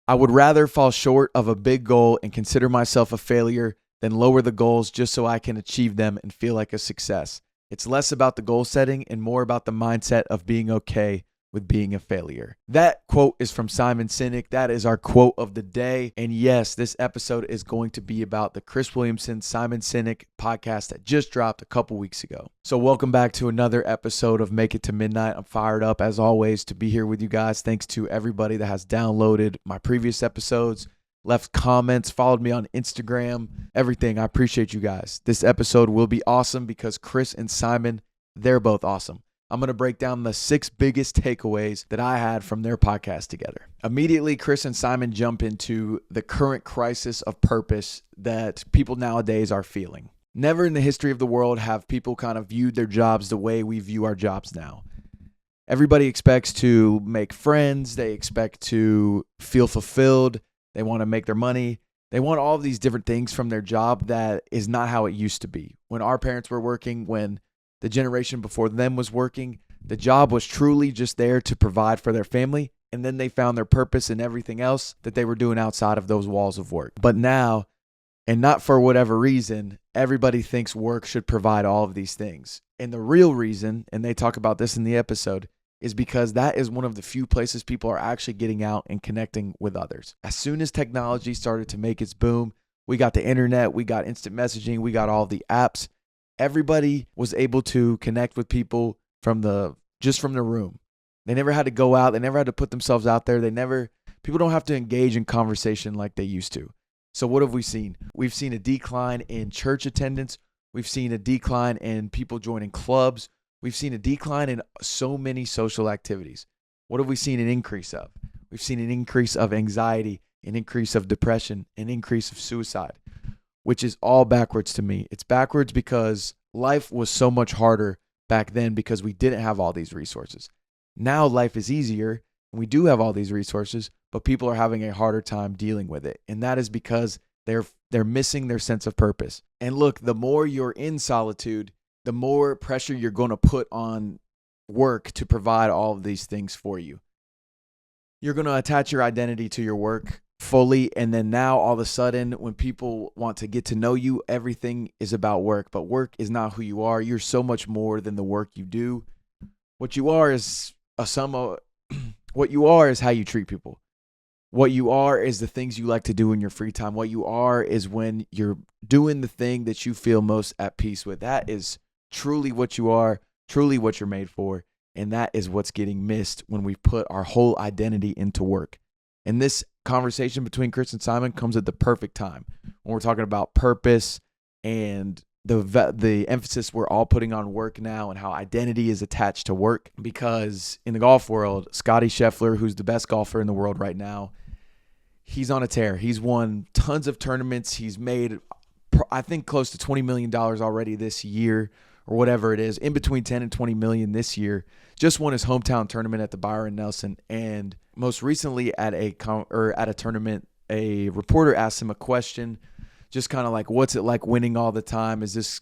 I would rather fall short of a big goal and consider myself a failure than lower the goals just so I can achieve them and feel like a success. It's less about the goal setting and more about the mindset of being okay with being a failure. That quote is from Simon Sinek. That is our quote of the day. And yes, this episode is going to be about the Chris Williamson, Simon Sinek podcast that just dropped a couple weeks ago. So welcome back to another episode of Make It to Midnight. I'm fired up as always to be here with you guys. Thanks to everybody that has downloaded my previous episodes, left comments, followed me on Instagram, everything. I appreciate you guys. This episode will be awesome because Chris and Simon, they're both awesome. I'm going to break down the 6 biggest takeaways that I had from their podcast together. Immediately, Chris and Simon jump into the current crisis of purpose that people nowadays are feeling. Never in the history of the world have people kind of viewed their jobs the way we view our jobs now. Everybody expects to make friends. They expect to feel fulfilled. They want to make their money. They want all of these different things from their job that is not how it used to be. When our parents were working, when the generation before them was working, the job was truly just there to provide for their family, and then they found their purpose in everything else that they were doing outside of those walls of work. But now, and not for whatever reason, everybody thinks work should provide all of these things. And the real reason, and they talk about this in the episode, is because that is one of the few places people are actually getting out and connecting with others. As soon as technology started to make its boom, we got the internet, we got instant messaging, we got all the apps. Everybody was able to connect with people from the room. They never had to go out. They never had to put themselves out there. People don't have to engage in conversation like they used to. So what have we seen? We've seen a decline in church attendance. We've seen a decline in people joining clubs. We've seen a decline in so many social activities. What have we seen an increase of? We've seen an increase of anxiety, an increase of depression, an increase of suicide, which is all backwards to me. It's backwards because life was so much harder back then because we didn't have all these resources. Now life is easier and we do have all these resources, but people are having a harder time dealing with it. And that is because they're missing their sense of purpose. And look, the more you're in solitude, the more pressure you're going to put on work to provide all of these things for you. You're going to attach your identity to your work fully, and then now all of a sudden when people want to get to know you, everything is about work, but work is not who you are. You're so much more than the work you do. What you are is what you are is how you treat people. What you are is the things you like to do in your free time. What you are is when you're doing the thing that you feel most at peace with. That is truly what you are, truly what you're made for, and that is what's getting missed when we put our whole identity into work. And this conversation between Chris and Simon comes at the perfect time when we're talking about purpose and the emphasis we're all putting on work now and how identity is attached to work. Because in the golf world, Scotty Scheffler, who's the best golfer in the world right now, he's on a tear. He's won tons of tournaments. He's made, I think, close to $20 million already this year or whatever it is, in between 10 and 20 million this year. Just won his hometown tournament at the Byron Nelson, and most recently at a tournament, a reporter asked him a question, just kind of like, what's it like winning all the time? Is this,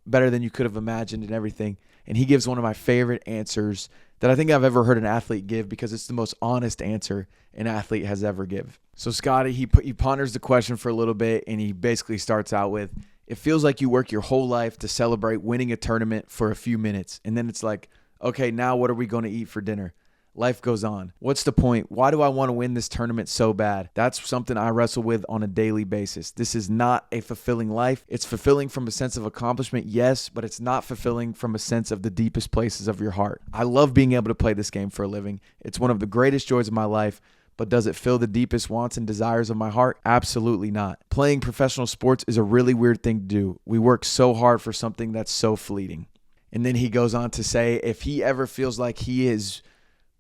better than you could have imagined and everything? And he gives one of my favorite answers that I think I've ever heard an athlete give, because it's the most honest answer an athlete has ever give. So Scotty, he ponders the question for a little bit, and he basically starts out with, it feels like you work your whole life to celebrate winning a tournament for a few minutes. And then it's like, okay, now what are we going to eat for dinner? Life goes on. What's the point? Why do I want to win this tournament so bad? That's something I wrestle with on a daily basis. This is not a fulfilling life. It's fulfilling from a sense of accomplishment, yes, but it's not fulfilling from a sense of the deepest places of your heart. I love being able to play this game for a living. It's one of the greatest joys of my life, but does it fill the deepest wants and desires of my heart? Absolutely not. Playing professional sports is a really weird thing to do. We work so hard for something that's so fleeting. And then he goes on to say, if he ever feels like he is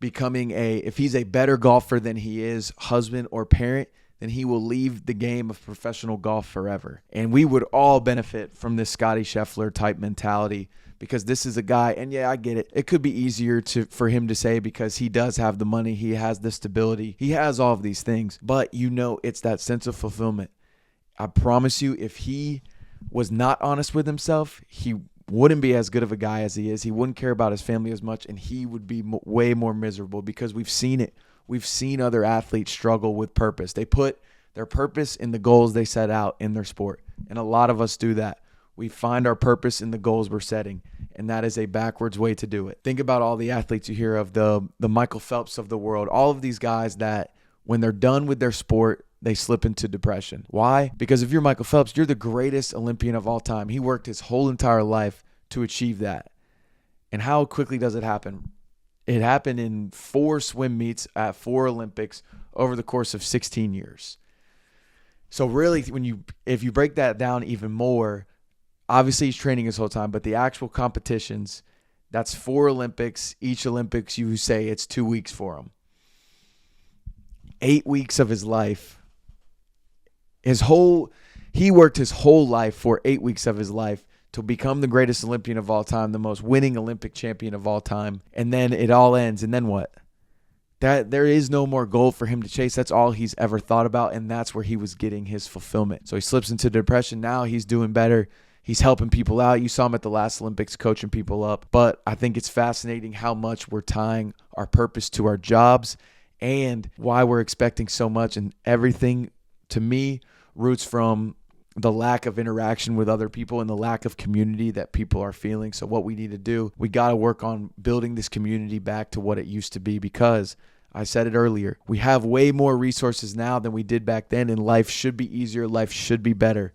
if he's a better golfer than he is husband or parent, then he will leave the game of professional golf forever. And we would all benefit from this Scotty Scheffler type mentality, because this is a guy, and yeah, I get it. It could be easier for him to say because he does have the money, he has the stability, he has all of these things, but it's that sense of fulfillment. I promise you, if he was not honest with himself, he wouldn't be as good of a guy as he is. He wouldn't care about his family as much, and he would be way more miserable, because we've seen it. we've seen other athletes struggle with purpose. They put their purpose in the goals they set out in their sport. And a lot of us do that. We find our purpose in the goals we're setting, and that is a backwards way to do it. Think about all the athletes you hear of, the Michael Phelps of the world, all of these guys that when they're done with their sport, they slip into depression. Why? Because if you're Michael Phelps, you're the greatest Olympian of all time. He worked his whole entire life to achieve that. And how quickly does it happen? It happened in 4 swim meets at 4 Olympics over the course of 16 years. So really, if you break that down even more, obviously he's training his whole time, but the actual competitions, that's 4 Olympics. Each Olympics, you say it's 2 weeks for him. 8 weeks of his life. He worked his whole life for 8 weeks of his life to become the greatest Olympian of all time, the most winning Olympic champion of all time. And then it all ends. And then what? That there is no more goal for him to chase. That's all he's ever thought about, and that's where he was getting his fulfillment. So he slips into depression. Now he's doing better. He's helping people out. You saw him at the last Olympics coaching people up. But I think it's fascinating how much we're tying our purpose to our jobs and why we're expecting so much. And everything, to me, roots from the lack of interaction with other people and the lack of community that people are feeling. So what we need to do, we got to work on building this community back to what it used to be, because I said it earlier, we have way more resources now than we did back then, and life should be easier. Life should be better.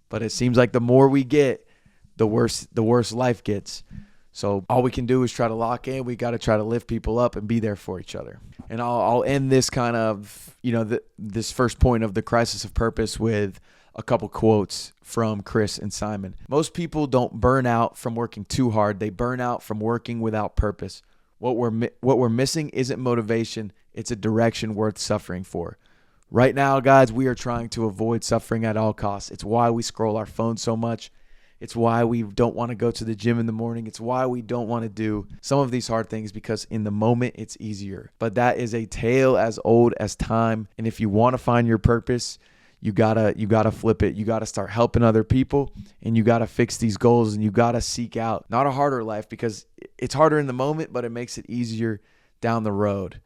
But it seems like the more we get, the worse life gets. So all we can do is try to lock in. We got to try to lift people up and be there for each other. And I'll end this kind of, this first point of the crisis of purpose with a couple quotes from Chris and Simon. Most people don't burn out from working too hard. They burn out from working without purpose. What we're missing isn't motivation. It's a direction worth suffering for. Right now, guys, we are trying to avoid suffering at all costs. It's why we scroll our phone so much. It's why we don't want to go to the gym in the morning. It's why we don't want to do some of these hard things, because in the moment it's easier. But that is a tale as old as time. And if you want to find your purpose, you gotta flip it. You gotta start helping other people, and you gotta fix these goals, and you gotta seek out not a harder life, because it's harder in the moment, but it makes it easier down the road.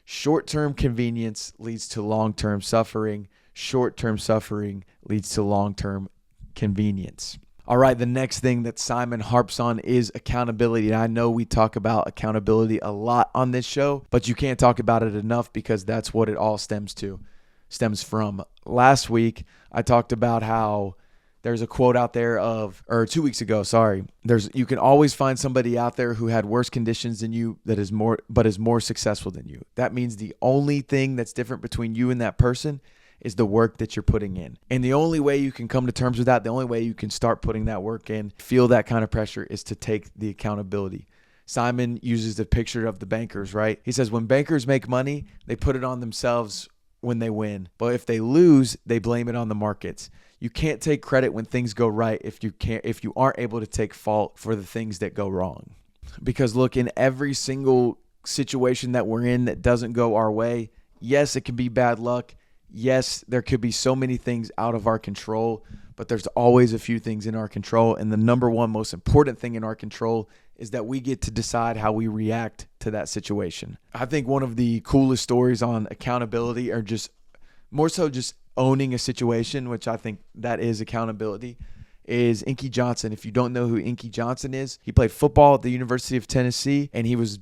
Short-term convenience leads to long-term suffering. Short-term suffering leads to long-term convenience. All right, the next thing that Simon harps on is accountability. And I know we talk about accountability a lot on this show, but you can't talk about it enough, because that's what it all stems from. Last week, I talked about how there's a quote out there or 2 weeks ago, you can always find somebody out there who had worse conditions than you but is more successful than you. That means the only thing that's different between you and that person is the work that you're putting in. And the only way you can come to terms with that, the only way you can start putting that work in, feel that kind of pressure, is to take the accountability. Simon uses the picture of the bankers, right? He says when bankers make money, they put it on themselves when they win. But if they lose, they blame it on the markets. You can't take credit when things go right if you aren't able to take fault for the things that go wrong. Because look, in every single situation that we're in that doesn't go our way, yes, it can be bad luck. Yes, there could be so many things out of our control, but there's always a few things in our control. And the number one most important thing in our control is that we get to decide how we react to that situation. I think one of the coolest stories on accountability, or just more so just owning a situation, which I think that is accountability, is Inky Johnson. If you don't know who Inky Johnson is, he played football at the University of Tennessee, and he was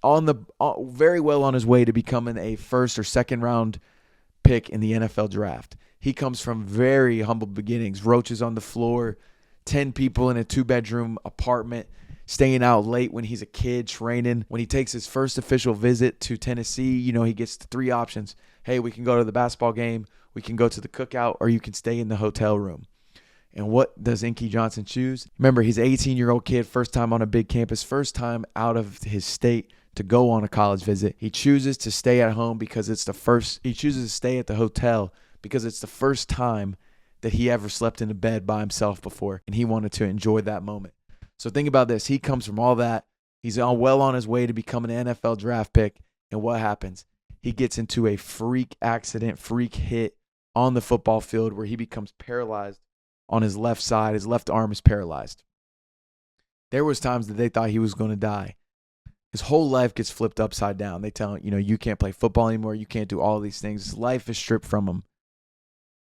very well on his way to becoming a first or second round pick in the NFL draft. He comes from very humble beginnings, roaches on the floor, 10 people in a 2-bedroom apartment, staying out late when he's a kid, training. When he takes his first official visit to Tennessee, he gets 3 options. Hey, we can go to the basketball game, we can go to the cookout, or you can stay in the hotel room. And what does Inky Johnson choose? Remember, he's an 18-year-old kid, first time on a big campus, first time out of his state to go on a college visit. He chooses to stay at home because he chooses to stay at the hotel because it's the first time that he ever slept in a bed by himself before, and he wanted to enjoy that moment. So think about this. He comes from all that. He's well on his way to become an NFL draft pick, and what happens? He gets into a freak hit on the football field where he becomes paralyzed on his left side. His left arm is paralyzed. There was times that they thought he was going to die. His whole life gets flipped upside down. They tell him, you can't play football anymore. You can't do all these things. His life is stripped from him.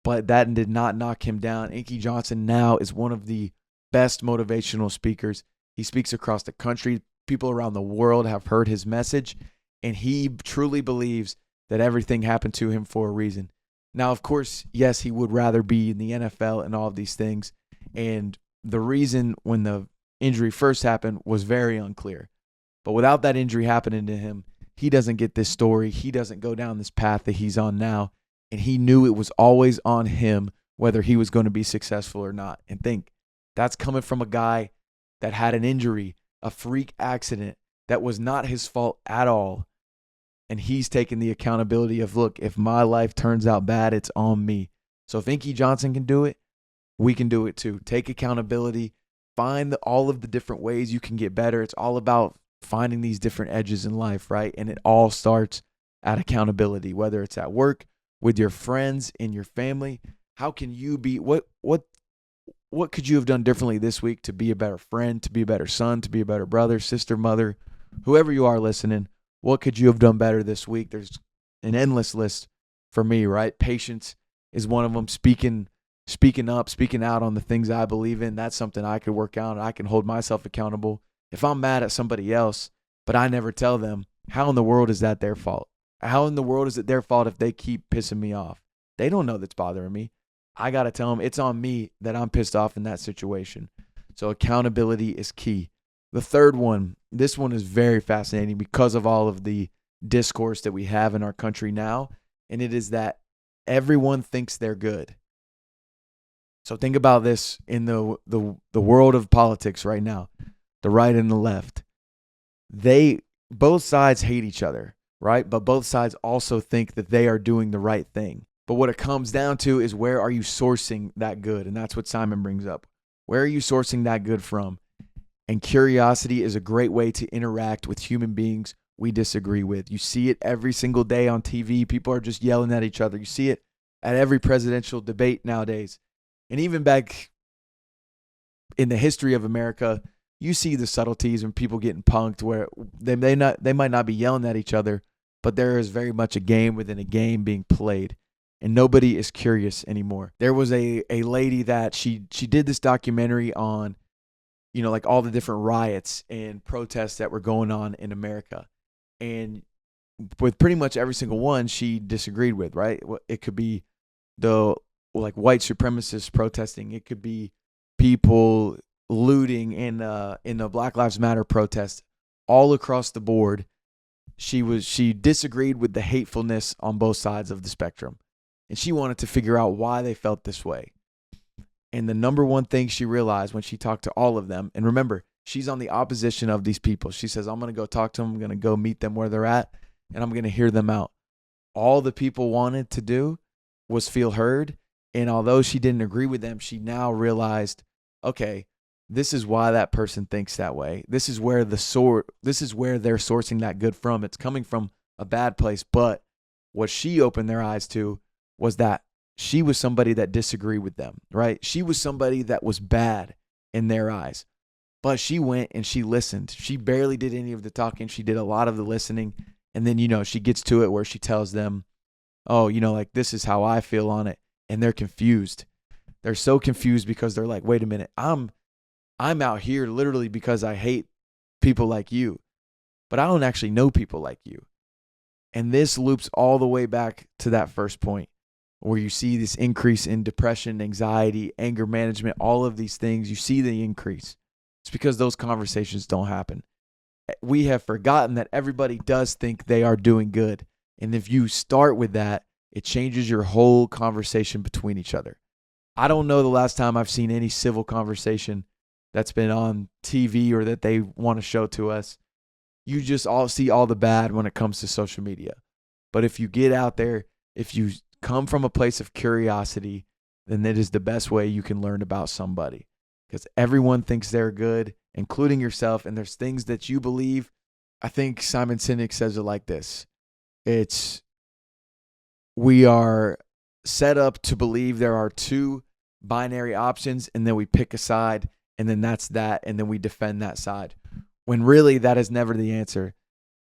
But that did not knock him down. Inky Johnson now is one of the best motivational speakers. He speaks across the country. People around the world have heard his message, and he truly believes that everything happened to him for a reason. Now, of course, yes, he would rather be in the NFL and all of these things. And the reason when the injury first happened was very unclear. But without that injury happening to him, he doesn't get this story. He doesn't go down this path that he's on now. And he knew it was always on him whether he was going to be successful or not. And think, that's coming from a guy that had an injury, a freak accident that was not his fault at all. And he's taking the accountability of, look, if my life turns out bad, it's on me. So if Inky Johnson can do it, we can do it too. Take accountability. Find all of the different ways you can get better. It's all about finding these different edges in life, right? And it all starts at accountability, whether it's at work, with your friends, in your family. How can you be, what could you have done differently this week to be a better friend, to be a better son, to be a better brother, sister, mother, whoever you are listening? What could you have done better this week? There's an endless list for me, right? Patience is one of them. Speaking up, speaking out on the things I believe in. That's something I could work out. I can hold myself accountable. If I'm mad at somebody else, but I never tell them, how in the world is that their fault? How in the world is it their fault if they keep pissing me off? They don't know that's bothering me. I got to tell them it's on me that I'm pissed off in that situation. So accountability is key. The third one, this one is very fascinating because of all of the discourse that we have in our country now, and it is that everyone thinks they're good. So think about this in the world of politics right now, the right and the left. Both sides hate each other, right? But both sides also think that they are doing the right thing. But what it comes down to is, where are you sourcing that good? And that's what Simon brings up. Where are you sourcing that good from? And curiosity is a great way to interact with human beings we disagree with. You see it every single day on TV. People are just yelling at each other. You see it at every presidential debate nowadays. And even back in the history of America, you see the subtleties when people getting punked, where they might not be yelling at each other, but there is very much a game within a game being played. And nobody is curious anymore. There was a lady that she did this documentary on, like all the different riots and protests that were going on in America. And with pretty much every single one, she disagreed with, right? It could be the white supremacists protesting. It could be people looting in the Black Lives Matter protest. All across the board, she disagreed with the hatefulness on both sides of the spectrum. And she wanted to figure out why they felt this way. And the number one thing she realized when she talked to all of them, and remember, she's on the opposition of these people. She says, I'm going to go talk to them. I'm going to go meet them where they're at, and I'm going to hear them out. All the people wanted to do was feel heard. And although she didn't agree with them, she now realized, okay, this is why that person thinks that way. This is where they're sourcing that good from. It's coming from a bad place. But what she opened their eyes to was that she was somebody that disagreed with them, right? She was somebody that was bad in their eyes. But she went and she listened. She barely did any of the talking. She did a lot of the listening. And then, she gets to it where she tells them, oh, this is how I feel on it. And they're confused. They're so confused because they're like, wait a minute, I'm out here literally because I hate people like you. But I don't actually know people like you. And this loops all the way back to that first point, where you see this increase in depression, anxiety, anger management, all of these things. You see the increase. It's because those conversations don't happen. We have forgotten that everybody does think they are doing good. And if you start with that, it changes your whole conversation between each other. I don't know the last time I've seen any civil conversation that's been on TV or that they want to show to us. You just all see all the bad when it comes to social media. But if you get out there, if you come from a place of curiosity, then that is the best way you can learn about somebody. Because everyone thinks they're good, including yourself, and there's things that you believe. I think Simon Sinek says it like this. We are set up to believe there are two binary options, and then we pick a side, and then that's that, and then we defend that side. When really that is never the answer.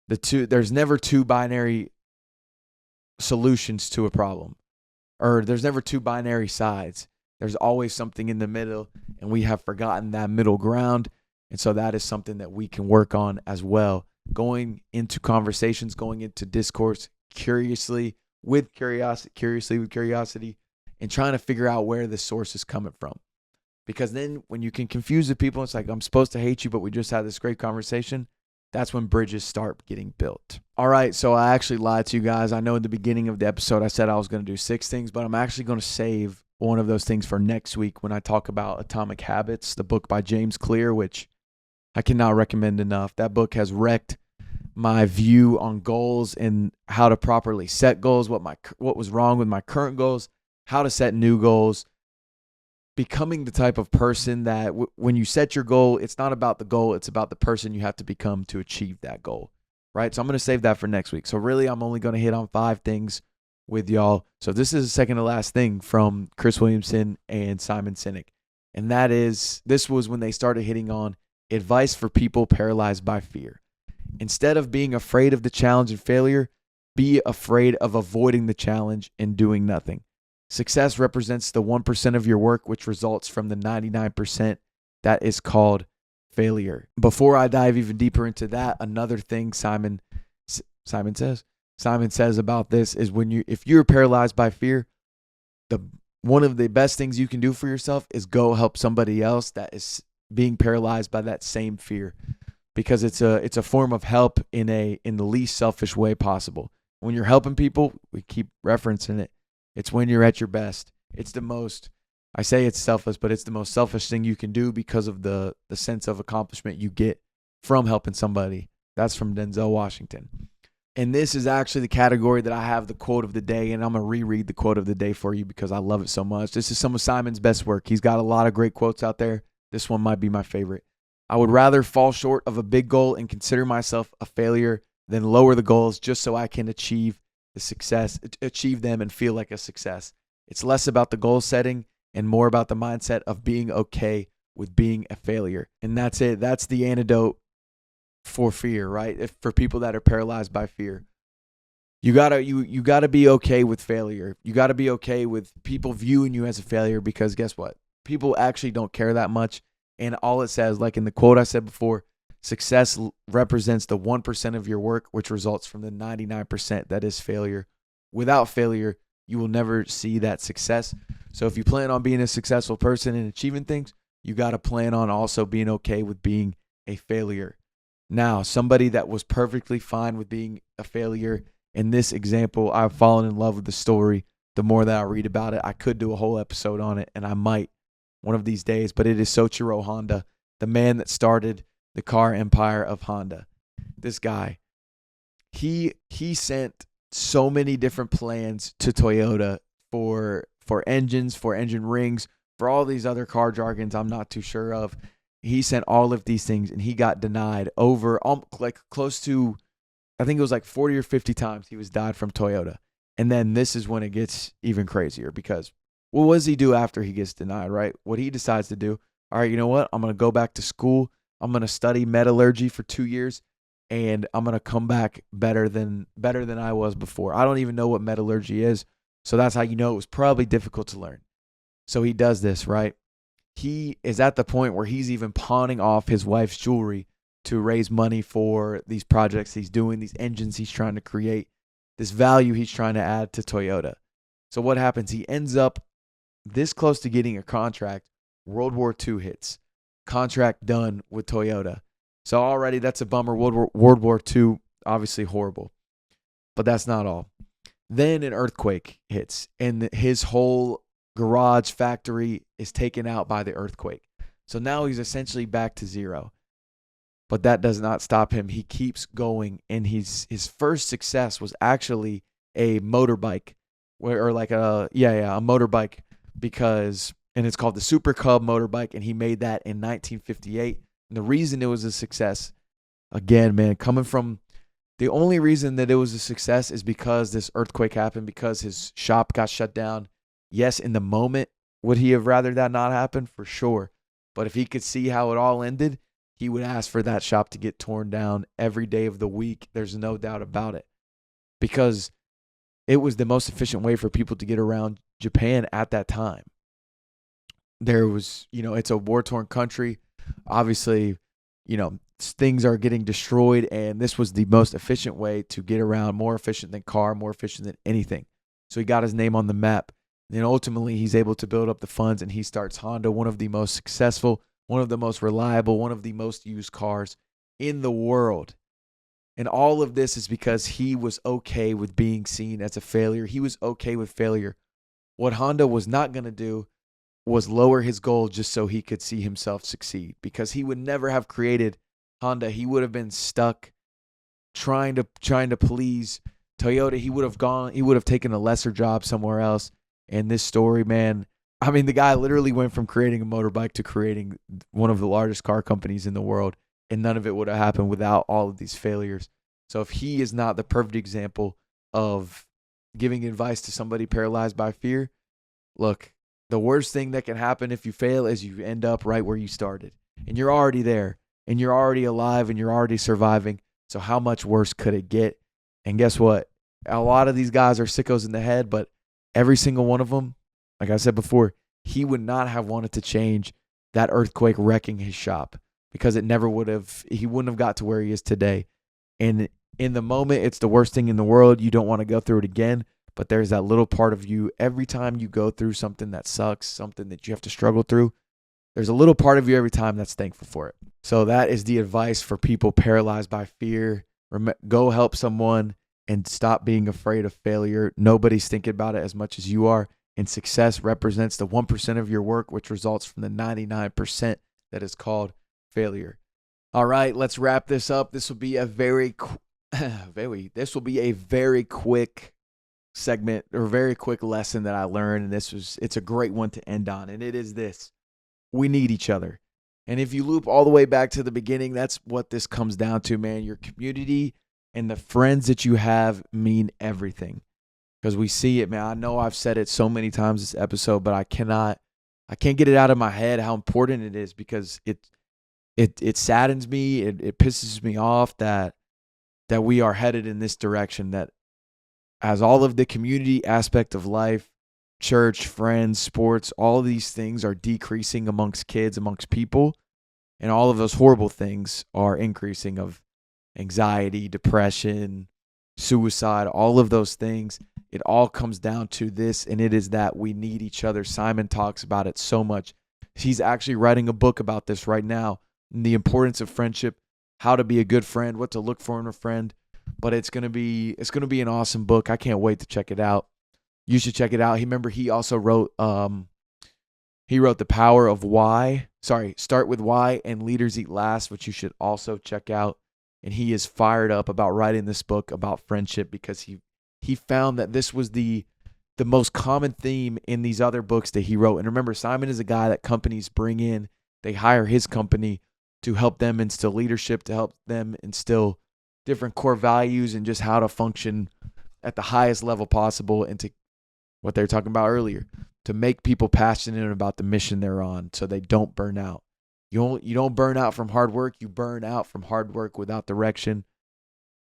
There's never two binary solutions to a problem, or there's never two binary sides. There's always something in the middle, and we have forgotten that middle ground. And so that is something that we can work on as well. Going into conversations, going into discourse curiously with curiosity, and trying to figure out where the source is coming from. Because then when you can confuse the people, it's like, I'm supposed to hate you, but we just had this great conversation. That's when bridges start getting built. All right, so I actually lied to you guys. I know in the beginning of the episode I said I was going to do 6 things, but I'm actually going to save one of those things for next week when I talk about Atomic Habits, the book by James Clear, which I cannot recommend enough. That book has wrecked my view on goals and how to properly set goals, what was wrong with my current goals, how to set new goals, becoming the type of person that when you set your goal, it's not about the goal, it's about the person you have to become to achieve that goal, right? So I'm going to save that for next week. So really, I'm only going to hit on 5 things with y'all. So this is the second to last thing from Chris Williamson and Simon Sinek. And that is, this was when they started hitting on advice for people paralyzed by fear. Instead of being afraid of the challenge and failure, be afraid of avoiding the challenge and doing nothing. Success represents the 1% of your work, which results from the 99% that is called failure. Before I dive even deeper into that, another thing Simon says about this is if you're paralyzed by fear, one of the best things you can do for yourself is go help somebody else that is being paralyzed by that same fear, because it's a form of help in the least selfish way possible. When you're helping people, we keep referencing it. It's when you're at your best. It's the most, I say it's selfless, but it's the most selfish thing you can do because of the sense of accomplishment you get from helping somebody. That's from Denzel Washington. And this is actually the category that I have the quote of the day, and I'm going to reread the quote of the day for you because I love it so much. This is some of Simon's best work. He's got a lot of great quotes out there. This one might be my favorite. I would rather fall short of a big goal and consider myself a failure than lower the goals just so I can achieve them and feel like a success. It's less about the goal setting and more about the mindset of being okay with being a failure. And that's it. That's the antidote for fear, right? For people that are paralyzed by fear. You gotta be okay with failure. You gotta be okay with people viewing you as a failure, because guess what? People actually don't care that much. And all it says, like in the quote I said before, success represents the 1% of your work, which results from the 99% that is failure. Without failure, you will never see that success. So if you plan on being a successful person and achieving things, you got to plan on also being okay with being a failure. Now, somebody that was perfectly fine with being a failure, in this example, I've fallen in love with the story. The more that I read about it, I could do a whole episode on it, and I might one of these days, but it is Soichiro Honda, the man that started the car empire of Honda. This guy, he sent so many different plans to Toyota for engines, for engine rings, for all these other car jargons I'm not too sure of. He sent all of these things, and he got denied over like close to, I think it was like 40 or 50 times he was denied from Toyota. And then this is when it gets even crazier, because what does he do after he gets denied, right? What he decides to do, all right, you know what? I'm going to go back to school. I'm going to study metallurgy for 2 years, and I'm going to come back better than I was before. I don't even know what metallurgy is, so that's how you know it was probably difficult to learn. So he does this, right? He is at the point where he's even pawning off his wife's jewelry to raise money for these projects he's doing, these engines he's trying to create, this value he's trying to add to Toyota. So what happens? He ends up this close to getting a contract. World War II hits. Contract done with Toyota. So already that's a bummer. World War II, obviously horrible. But that's not all. Then an earthquake hits, and his whole garage factory is taken out by the earthquake. So now he's essentially back to zero. But that does not stop him. He keeps going, and his first success was actually a motorbike, or like a motorbike, and it's called the Super Cub motorbike, and he made that in 1958. And the reason it was a success, again, man, coming from the only reason that it was a success is because this earthquake happened, because his shop got shut down. Yes, in the moment, would he have rather that not happen? For sure. But if he could see how it all ended, he would ask for that shop to get torn down every day of the week. There's no doubt about it, because it was the most efficient way for people to get around Japan at that time. There was, it's a war-torn country. Obviously, things are getting destroyed, and this was the most efficient way to get around, more efficient than car, more efficient than anything. So he got his name on the map. And ultimately, he's able to build up the funds, and he starts Honda, one of the most successful, one of the most reliable, one of the most used cars in the world. And all of this is because he was okay with being seen as a failure. He was okay with failure. What Honda was not going to do was lower his goal just so he could see himself succeed, because he would never have created Honda. He would have been stuck trying to please Toyota. He would have taken a lesser job somewhere else. And this story, man, I mean, the guy literally went from creating a motorbike to creating one of the largest car companies in the world, and none of it would have happened without all of these failures. So if he is not the perfect example of giving advice to somebody paralyzed by fear, look, the worst thing that can happen if you fail is you end up right where you started. And you're already there, and you're already alive, and you're already surviving. So how much worse could it get? And guess what? A lot of these guys are sickos in the head, but every single one of them, like I said before, he would not have wanted to change that earthquake wrecking his shop, because he wouldn't have got to where he is today. And in the moment, it's the worst thing in the world. You don't want to go through it again, but there's that little part of you. Every time you go through something that sucks, something that you have to struggle through, there's a little part of you every time that's thankful for it. So that is the advice for people paralyzed by fear. Go help someone and stop being afraid of failure. Nobody's thinking about it as much as you are. And success represents the 1% of your work, which results from the 99% that is called failure. All right, let's wrap this up. This will be a very quick segment, or very quick lesson that I learned, and it's a great one to end on, and it is this: we need each other. And if you loop all the way back to the beginning, that's what this comes down to, man. Your community and the friends that you have mean everything, because we see it, man. I know I've said it so many times this episode, but I can't get it out of my head how important it is, because it saddens me, it pisses me off that we are headed in this direction, that as all of the community aspect of life, church, friends, sports, all of these things are decreasing amongst kids, amongst people, and all of those horrible things are increasing, of anxiety, depression, suicide, all of those things. It all comes down to this, and it is that we need each other. Simon talks about it so much. He's actually writing a book about this right now, the importance of friendship, how to be a good friend, what to look for in a friend. But it's gonna be an awesome book. I can't wait to check it out. You should check it out. He also wrote The Power of Why. Start with Why and Leaders Eat Last, which you should also check out. And he is fired up about writing this book about friendship, because he found that this was the most common theme in these other books that he wrote. And remember, Simon is a guy that companies bring in. They hire his company to help them instill leadership, to help them instill different core values, and just how to function at the highest level possible, and to what they were talking about earlier, to make people passionate about the mission they're on, so they don't burn out. You don't burn out from hard work. You burn out from hard work without direction.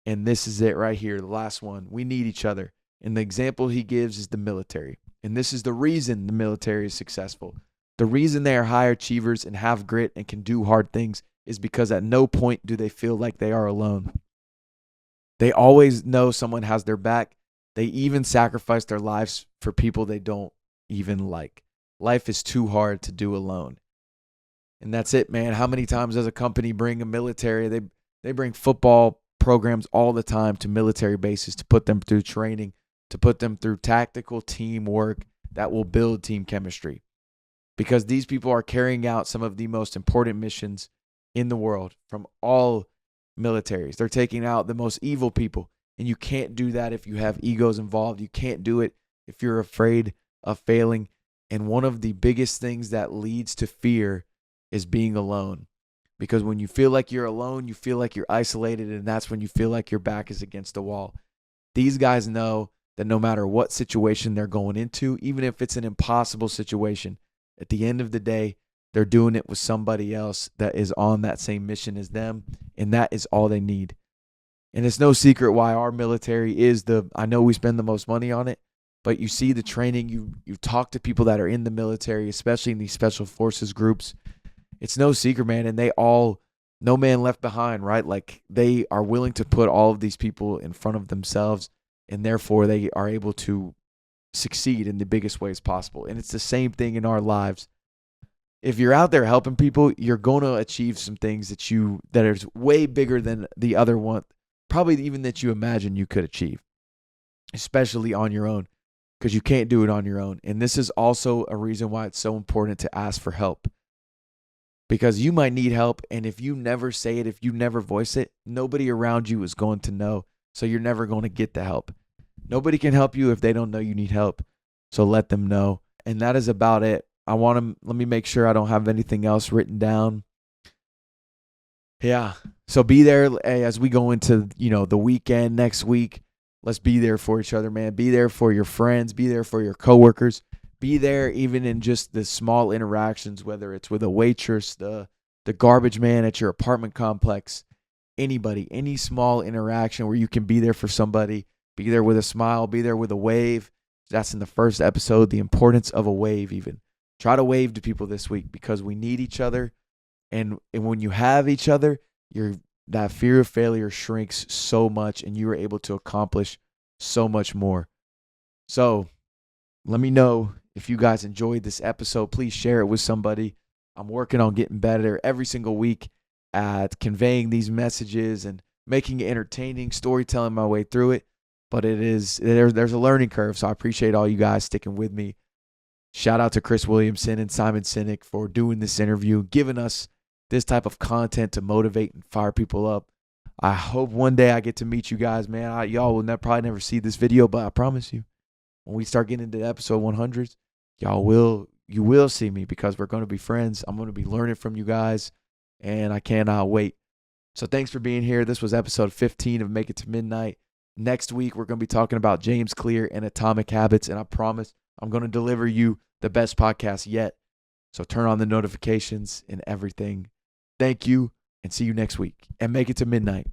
And this is it right here, the last one. We need each other. And the example he gives is the military. And this is the reason the military is successful. The reason they are high achievers and have grit and can do hard things is because at no point do they feel like they are alone. They always know someone has their back. They even sacrifice their lives for people they don't even like. Life is too hard to do alone. And that's it, man. How many times does a company bring a military? They bring football programs all the time to military bases to put them through training, to put them through tactical teamwork that will build team chemistry. Because these people are carrying out some of the most important missions in the world from all militaries. They're taking out the most evil people. And you can't do that if you have egos involved. You can't do it if you're afraid of failing. And one of the biggest things that leads to fear is being alone. Because when you feel like you're alone, you feel like you're isolated, and that's when you feel like your back is against the wall. These guys know that no matter what situation they're going into, even if it's an impossible situation, at the end of the day, They're doing it with somebody else that is on that same mission as them, and that is all they need. And it's no secret why our military is I know we spend the most money on it, but you see the training, you talk to people that are in the military, especially in these special forces groups. It's no secret, man, and no man left behind, right? Like, they are willing to put all of these people in front of themselves, and therefore they are able to succeed in the biggest ways possible. And it's the same thing in our lives. If you're out there helping people, you're going to achieve some things that are way bigger than the other one, probably even that you imagine you could achieve, especially on your own, because you can't do it on your own. And this is also a reason why it's so important to ask for help, because you might need help. And if you never say it, if you never voice it, nobody around you is going to know. So you're never going to get the help. Nobody can help you if they don't know you need help. So let them know. And that is about it. Let me make sure I don't have anything else written down. Yeah. So be there as we go into, the weekend next week. Let's be there for each other, man. Be there for your friends. Be there for your coworkers. Be there even in just the small interactions, whether it's with a waitress, the garbage man at your apartment complex, anybody, any small interaction where you can be there for somebody. Be there with a smile. Be there with a wave. That's in the first episode, the importance of a wave even. Try to wave to people this week because we need each other. And when you have each other, that fear of failure shrinks so much and you are able to accomplish so much more. So let me know if you guys enjoyed this episode. Please share it with somebody. I'm working on getting better every single week at conveying these messages and making it entertaining, storytelling my way through it. But there's a learning curve, so I appreciate all you guys sticking with me. Shout out to Chris Williamson and Simon Sinek for doing this interview, giving us this type of content to motivate and fire people up. I hope one day I get to meet you guys, man. Y'all will probably never see this video, but I promise you, when we start getting into episode 100s, you will see me because we're going to be friends. I'm going to be learning from you guys, and I cannot wait. So thanks for being here. This was episode 15 of Make It to Midnight. Next week, we're going to be talking about James Clear and Atomic Habits, and I promise I'm going to deliver you the best podcast yet. So turn on the notifications and everything. Thank you, and see you next week. And make it to midnight.